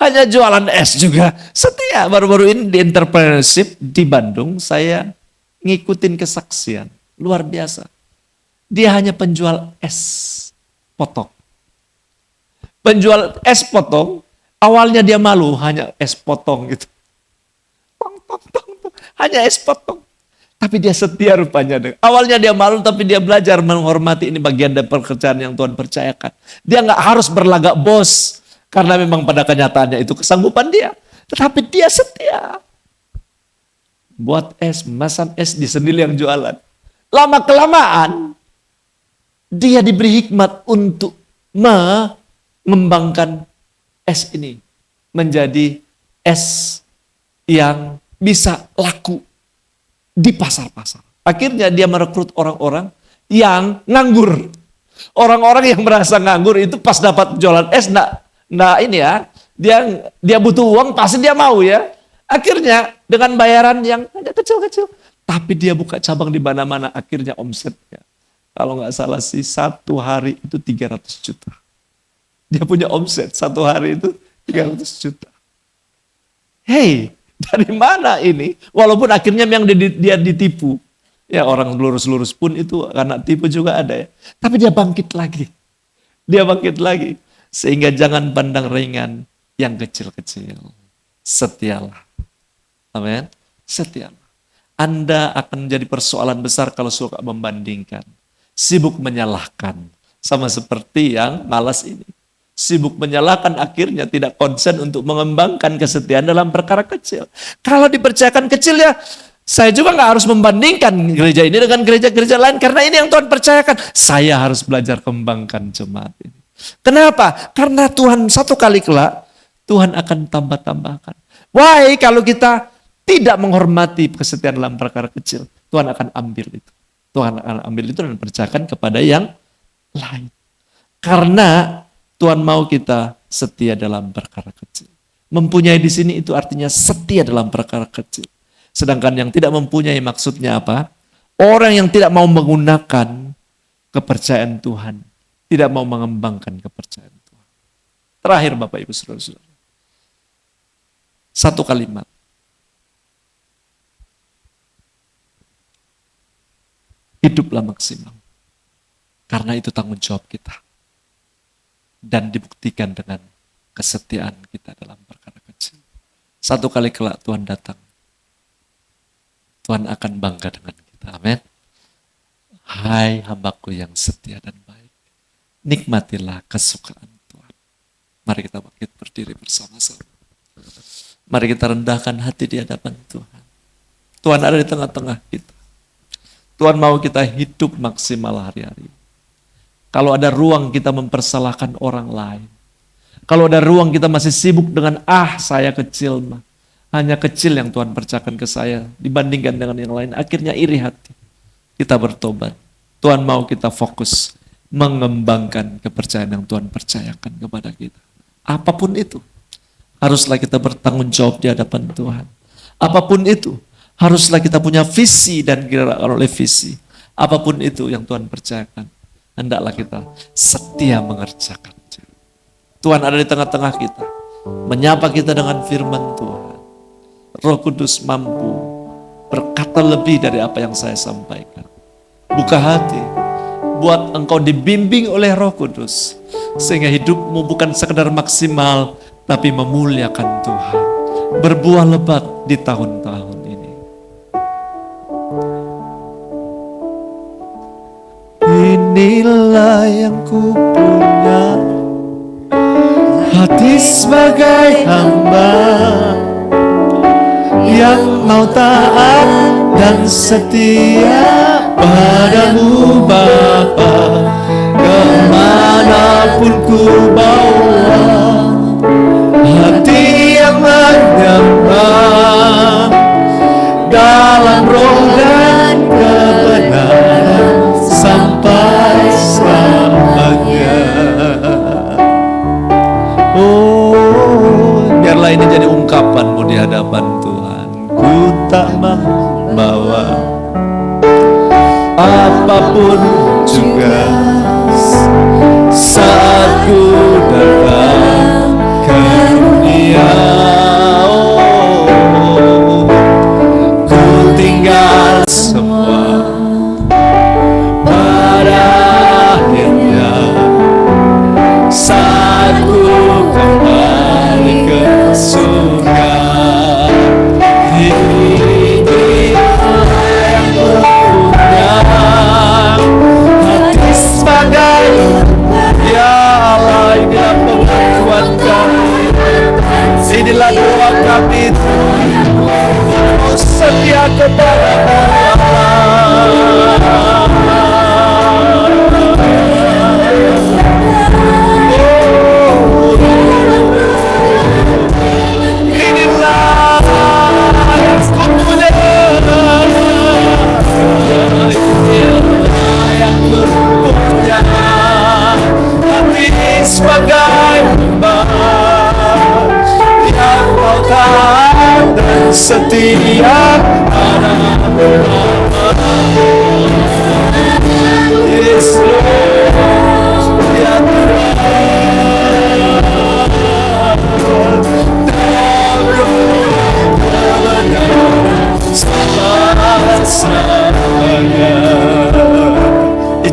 Hanya jualan es juga, setia. Baru-baru ini di entrepreneurship di Bandung, saya ngikutin kesaksian. Luar biasa. Dia hanya penjual es potong. Penjual es potong, awalnya dia malu, hanya es potong gitu. Hanya es potong. Tapi dia setia rupanya. Awalnya dia malu, tapi dia belajar menghormati, ini bagian dari pekerjaan yang Tuhan percayakan. Dia nggak harus berlagak bos, karena memang pada kenyataannya itu kesanggupan dia. Tetapi dia setia. Buat es, memesan es di sendiri yang jualan. Lama-kelamaan, dia diberi hikmat untuk mengembangkan es ini. Menjadi es yang bisa laku di pasar-pasar. Akhirnya dia merekrut orang-orang yang nganggur. Orang-orang yang merasa nganggur itu pas dapat jualan es, dia butuh uang, pasti dia mau ya. Akhirnya dengan bayaran yang kecil-kecil, tapi dia buka cabang di mana-mana, akhirnya omsetnya, kalau nggak salah sih 1 hari itu 300 juta. Dia punya omset 1 hari itu 300 juta. Hei, dari mana ini? Walaupun akhirnya memang dia ditipu. Ya orang lurus-lurus pun itu karena tipu juga ada ya. Tapi dia bangkit lagi. Dia bangkit lagi. Sehingga jangan pandang ringan yang kecil-kecil. Setialah. Amin. Setialah. Anda akan menjadi persoalan besar kalau suka membandingkan. Sibuk menyalahkan. Sama seperti yang malas ini. Sibuk menyalahkan, akhirnya tidak konsen untuk mengembangkan kesetiaan dalam perkara kecil. Kalau dipercayakan kecil ya, saya juga nggak harus membandingkan gereja ini dengan gereja-gereja lain. Karena ini yang Tuhan percayakan. Saya harus belajar kembangkan jemaat ini. Kenapa? Karena Tuhan satu kali kelak, Tuhan akan tambah-tambahkan. Why kalau kita tidak menghormati kesetiaan dalam perkara kecil, Tuhan akan ambil itu. Tuhan akan ambil itu dan percayakan kepada yang lain. Karena Tuhan mau kita setia dalam perkara kecil. Mempunyai di sini itu artinya setia dalam perkara kecil. Sedangkan yang tidak mempunyai maksudnya apa? Orang yang tidak mau menggunakan kepercayaan Tuhan. Tidak mau mengembangkan kepercayaan Tuhan. Terakhir Bapak Ibu Saudara-saudara. 1 kalimat. Hiduplah maksimal. Karena itu tanggung jawab kita. Dan dibuktikan dengan kesetiaan kita dalam perkara kecil. 1 kali kelak Tuhan datang. Tuhan akan bangga dengan kita. Amin. Hai hambaku yang setia dan baik. Nikmatilah kesukaan Tuhan. Mari kita bangkit berdiri bersama-sama. Mari kita rendahkan hati di hadapan Tuhan. Tuhan ada di tengah-tengah kita. Tuhan mau kita hidup maksimal hari-hari. Kalau ada ruang kita mempersalahkan orang lain. Kalau ada ruang kita masih sibuk dengan saya kecil mah. Hanya kecil yang Tuhan percayakan ke saya dibandingkan dengan yang lain. Akhirnya iri hati. Kita bertobat. Tuhan mau kita fokus mengembangkan kepercayaan yang Tuhan percayakan kepada kita. Apapun itu, haruslah kita bertanggung jawab di hadapan Tuhan. Apapun itu, haruslah kita punya visi dan digerakkan oleh visi. Apapun itu yang Tuhan percayakan, hendaklah kita setia mengerjakan. Tuhan ada di tengah-tengah kita, menyapa kita dengan firman Tuhan. Roh Kudus mampu berkata lebih dari apa yang saya sampaikan. Buka hati, buat engkau dibimbing oleh Roh Kudus, sehingga hidupmu bukan sekedar maksimal, tapi memuliakan Tuhan, berbuah lebat di tahun-tahun ini. Inilah yang ku punya, hati sebagai hamba yang mau taat dan setia padamu Bapa. Kemanapun ku bawa, hati yang menyembah dalam roh dan kebenaran sampai selamanya. Oh, biarlah ini jadi ungkapanmu di hadapan Tuhan. Ku tak membawa apapun juga saat ku datang ke dunia. Oh, ku tinggal semua pada akhirnya saat ku kembali ke surga. Inilah doa kami, oh, setia kepada inilah yang ku punya, yang ku punya, hati sebagai hamba yang mau taat dan setia padamu. Yes, Lord, ya Tuhan.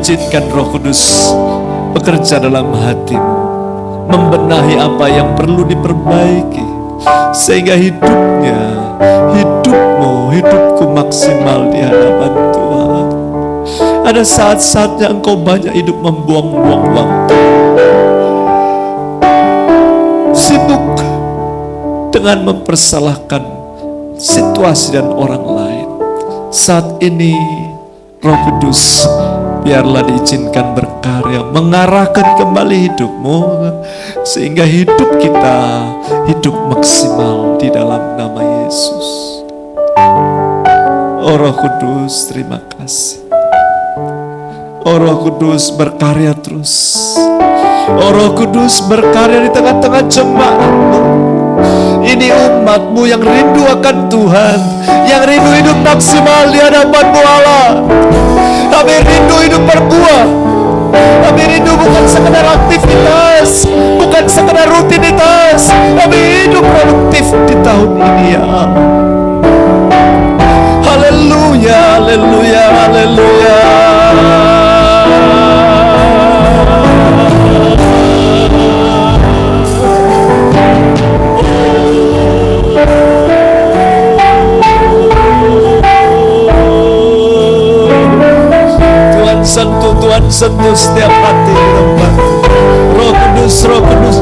Izinkan Roh Kudus bekerja dalam hatimu, membenahi apa yang perlu diperbaiki, sehingga hidupku maksimal di hadapan Tuhan. Ada saat-saatnya engkau banyak hidup membuang-buang waktu, sibuk dengan mempersalahkan situasi dan orang lain. Saat ini Roh Kudus biarlah diizinkan berkarya, mengarahkan kembali hidupmu, sehingga hidup kita hidup maksimal di dalam nama Yesus. Oh Roh Kudus, terima kasih. Oh Roh Kudus, berkarya terus. Oh Roh Kudus, berkarya di tengah-tengah jemaat-Mu. Ini umat-Mu yang rindu akan Tuhan, yang rindu hidup maksimal di hadapan-Mu Allah. Kami rindu hidup berbuah. Kami rindu bukan sekedar aktivitas, bukan sekedar rutinitas. Kami hidup produktif di tahun ini ya Allah. Haleluya, haleluya, haleluya. Tuhan sentuh setiap hati di tempat. Roh Kudus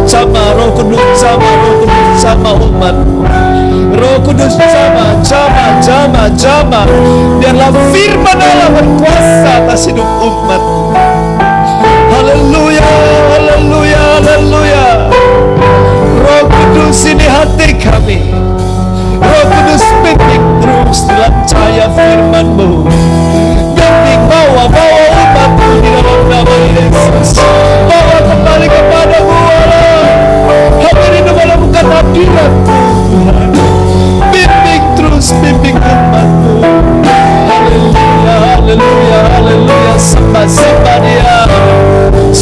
jamah, Roh Kudus jamah, Roh Kudus jamah umat. Roh Kudus jamah. Biarlah firman Allah berkuasa atas hidup umat. Haleluya, haleluya, haleluya. Roh Kudus, ini hati kami. Roh Kudus, pimpin terus dalam cahaya firman-Mu. Bimbing bawa umat-Mu di dalam nama Yesus.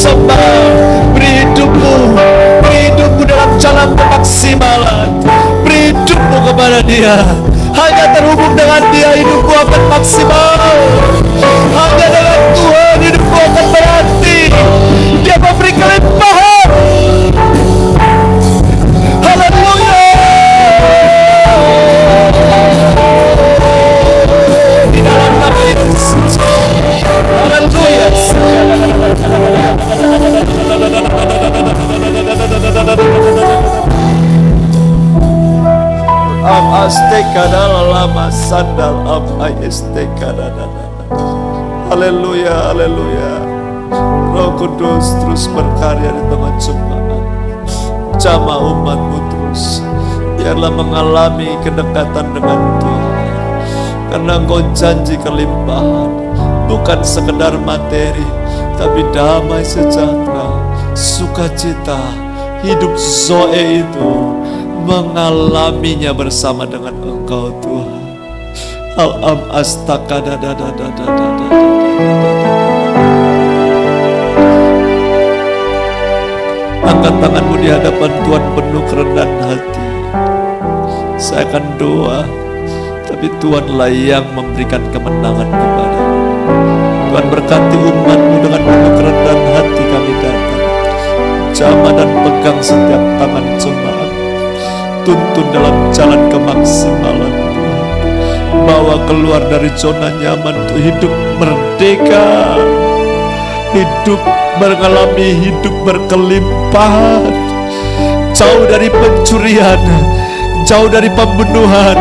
sembah. Beri hidupmu dalam jalan kemaksimalan. Beri hidupmu kepada Dia. Hanya terhubung dengan Dia hidupmu akan maksimal. Hanya dengan Tuhan hidupmu akan berarti. Dia memberi kelimpahan. Haleluya. Di dalam nama Yesus. Haleluya. Lama sandal haleluya, haleluya. Roh Kudus terus berkarya di tengah jemaat. Jamah umatmu terus. Biarlah mengalami kedekatan dengan Tuhan. Karena Engkau janji kelimpahan. Bukan sekedar materi, tapi damai sejahtera, sukacita, hidup Zoe itu mengalaminya bersama dengan Engkau Tuhan. Al-am astakada. Angkat tanganmu di hadapan Tuhan penuh kerendahan hati. Saya akan doa, tapi Tuhanlah yang memberikan kemenangan kepadamu. Tuhan berkati umatmu dengan penuh kerendahan hati kami datang. Jamah dan pegang setiap tangan jemaat. Tuntun dalam jalan kemaksimalan Tuhan. Bawa keluar dari zona nyaman untuk hidup merdeka. Hidup mengalami hidup berkelimpahan. Jauh dari pencurian, jauh dari pembunuhan,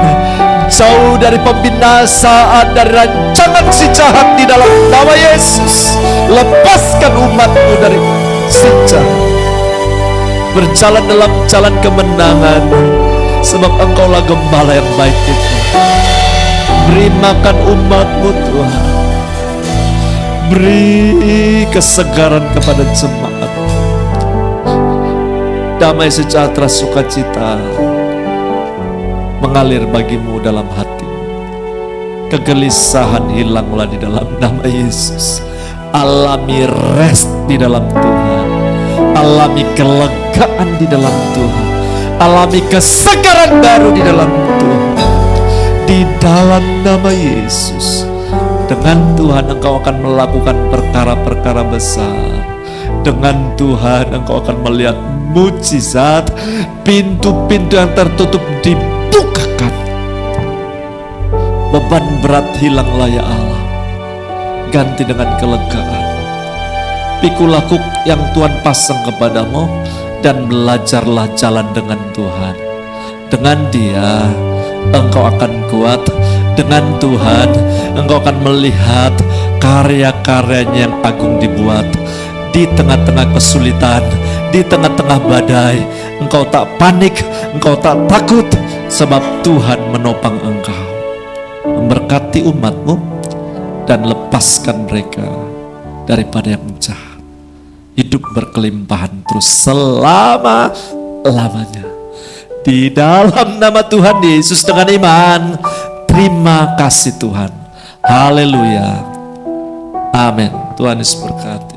jauh dari pembinasaan, dari rancangan si jahat di dalam nama Yesus. Lepaskan umatmu dari si jahat. Berjalan dalam jalan kemenangan, sebab Engkaulah gembala yang baik itu. Beri makan umatmu Tuhan. Beri kesegaran kepada jemaat. Damai sejahtera sukacita mengalir bagimu dalam hati. Kegelisahan hilanglah di dalam nama Yesus. Alami rest di dalam Tuhan. Alami kelegaan di dalam Tuhan. Alami kesegaran baru di dalam Tuhan. Di dalam nama Yesus. Dengan Tuhan engkau akan melakukan perkara-perkara besar. Dengan Tuhan engkau akan melihat mujizat. Pintu-pintu yang tertutup dibukakan. Beban berat hilanglah ya Allah. Ganti dengan kelegaan. Pikul laku yang Tuhan pasang kepadamu dan belajarlah jalan dengan Tuhan. Dengan Dia engkau akan kuat. Dengan Tuhan engkau akan melihat karya-karyanya yang agung dibuat. Di tengah-tengah kesulitan, di tengah-tengah badai, engkau tak panik, engkau tak takut, sebab Tuhan menopang engkau. Memberkati umatmu dan lepaskan mereka daripada yang jahat. Hidup berkelimpahan terus selama-lamanya. Di dalam nama Tuhan Yesus dengan iman. Terima kasih Tuhan. Haleluya. Amin. Tuhan Yesus berkati.